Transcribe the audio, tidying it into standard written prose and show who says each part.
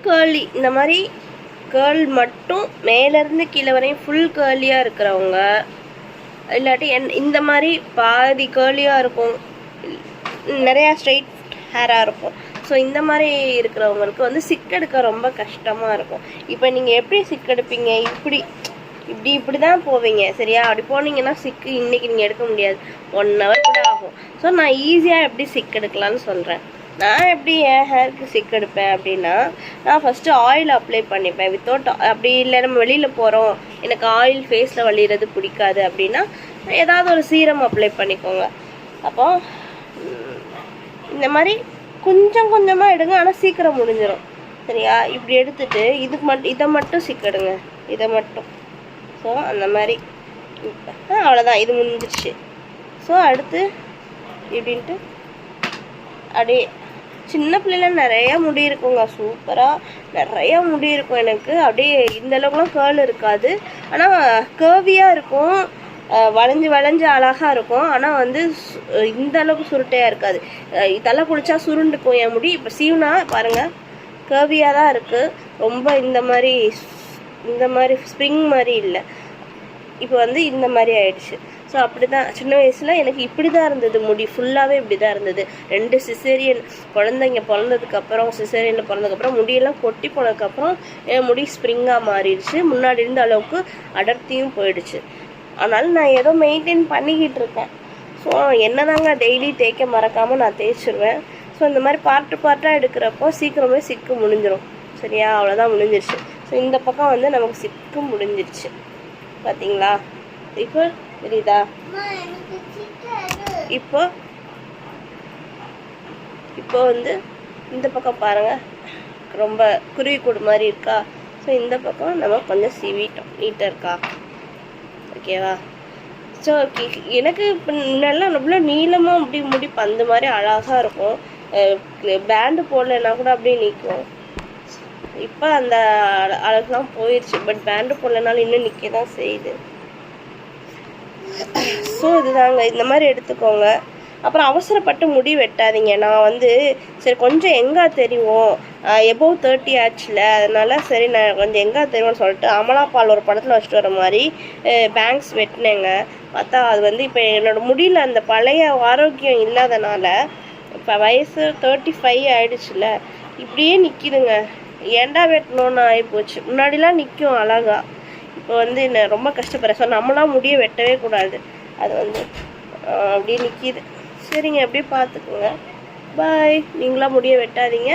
Speaker 1: Girly, இந்த மாதிரி girl மட்டும் மேலேருந்து கீழே வரையும் ஃபுல் கேர்லியாக இருக்கிறவங்க, இல்லாட்டி இந்த மாதிரி பாதி கேர்லியாக இருக்கும், நிறையா ஸ்ட்ரெயிட் ஹேராக இருக்கும். ஸோ இந்த மாதிரி இருக்கிறவங்களுக்கு வந்து சிக்கெடுக்க ரொம்ப கஷ்டமாக இருக்கும். இப்போ நீங்கள் எப்படி சிக்கெடுப்பீங்க? இப்படி தான் போவீங்க சரியா? அப்படி போனீங்கன்னா சிக்கு இன்றைக்கி நீங்கள் எடுக்க முடியாது, 1 hour கூட ஆகும். ஸோ நான் ஈஸியாக எப்படி சிக்கெடுக்கலான்னு சொல்கிறேன். நான் எப்படி என் ஹேருக்கு சிக்கெடுப்பேன் அப்படின்னா, நான் ஃபஸ்ட்டு ஆயில் அப்ளை பண்ணிப்பேன் வித்தவுட். அப்படி இல்லை நம்ம வெளியில் போகிறோம், எனக்கு ஆயில் ஃபேஸில் வலிகிறது பிடிக்காது அப்படின்னா ஏதாவது ஒரு சீரம் அப்ளை பண்ணிக்கோங்க. அப்போ இந்த மாதிரி கொஞ்சம் கொஞ்சமாக எடுங்க, ஆனால் சீக்கிரம் முடிஞ்சிடும் சரியா? இப்படி எடுத்துட்டு இதை மட்டும் சிக்கெடுங்க, இதை மட்டும். ஸோ அந்த மாதிரி அவ்வளோதான், இது முடிஞ்சிடுச்சு. ஸோ அடுத்து இப்படின்ட்டு அப்படியே சின்ன பிள்ளைல நிறையா முடி இருக்குங்க, சூப்பராக நிறையா முடி இருக்கும் எனக்கு. அப்படியே இந்த அளவுக்குலாம் கேர்ள் இருக்காது, ஆனால் கேர்வியாக இருக்கும், வளைஞ்சு வளைஞ்சு அழகாக இருக்கும். ஆனால் வந்து இந்த அளவுக்கு சுருட்டையாக இருக்காது. இதெல்லாம் குளிச்சா சுருண்டுக்கும் என் முடி. இப்போ சீவனா பாருங்கள், கேர்வியாக தான் இருக்குது, ரொம்ப இந்த மாதிரி ஸ்ப்ரிங் மாதிரி இல்லை, இப்போ வந்து இந்த மாதிரி ஆயிடுச்சு. ஸோ அப்படி தான் சின்ன வயசில் எனக்கு இப்படி தான் இருந்தது, முடி ஃபுல்லாகவே இப்படி தான் இருந்தது. 2 சிசேரியன் குழந்தைங்க பிறந்ததுக்கப்புறம், சிசேரியனில் பிறந்ததுக்கப்புறம் முடியெல்லாம் கொட்டி போனதுக்கப்புறம் என் முடி ஸ்ப்ரிங்காக மாறிடுச்சு, முன்னாடி இருந்த அளவுக்கு அடர்த்தியும் போயிடுச்சு. அதனால் நான் ஏதோ மெயின்டைன் பண்ணிக்கிட்டு இருக்கேன். ஸோ என்னதாங்க டெய்லி தேய்க்க மறக்காமல் நான் தேய்ச்சிருவேன். ஸோ இந்த மாதிரி பார்ட்டாக எடுக்கிறப்போ சீக்கிரமே சிக்கு முடிஞ்சிடும் சரியா? அவ்வளோதான், முடிஞ்சிருச்சு. ஸோ இந்த பக்கம் வந்து நமக்கு சிக்கு முடிஞ்சிருச்சு பார்த்தீங்களா? இப்போ தெரியுதா? இப்போ வந்து இந்த பக்கம் பாருங்கள், ரொம்ப குருவிக்கூடு மாதிரி இருக்கா? ஸோ இந்த பக்கம் நம்ம கொஞ்சம் சீவிட்டோம், நீட்டாக இருக்கா? ஓகேவா? ஸோ எனக்கு இப்போ நல்லா ரொம்ப நீளமாக அப்படி முடி பந்து மாதிரி அழகாக இருக்கும், பேண்டு போடலைன்னா கூட அப்படியே நிற்கும். இப்போ அந்த அழகுலாம் போயிடுச்சு, பட் பேண்டு போடலைனாலும் இன்னும் நிற்க தான் செய்யுது. ஸோ இதுதாங்க, இந்த மாதிரி எடுத்துக்கோங்க. அப்புறம் அவசரப்பட்டு முடி வெட்டாதீங்க. நான் வந்து சரி கொஞ்சம் எங்கே தெரியும், எபோவ் 30 ஆச்சுல, அதனால சரி நான் கொஞ்சம் எங்கே தெரியும்னு சொல்லிட்டு அமலாபால் ஒரு படத்தில் வச்சுட்டு வர மாதிரி பேங்க்ஸ் வெட்டினேங்க. பார்த்தா அது வந்து இப்போ என்னோடய முடியல அந்த பழைய ஆரோக்கியம் இல்லாதனால, இப்போ வயசு 35 ஆயிடுச்சுல, இப்படியே நிற்கிதுங்க. ஏண்டா வெட்டணும்னு ஆகிப்போச்சு. முன்னாடிலாம் நிற்கும் அழகா, இப்போ வந்து என்ன ரொம்ப கஷ்டப்படுறேன். ஸோ நம்மளாம் முடிய வெட்டவே கூடாது, அது வந்து அப்படியே நிற்கிது. சரிங்க, அப்படியே பார்த்துக்குங்க. பாய். நீங்களாம் முடிய வெட்டாதீங்க.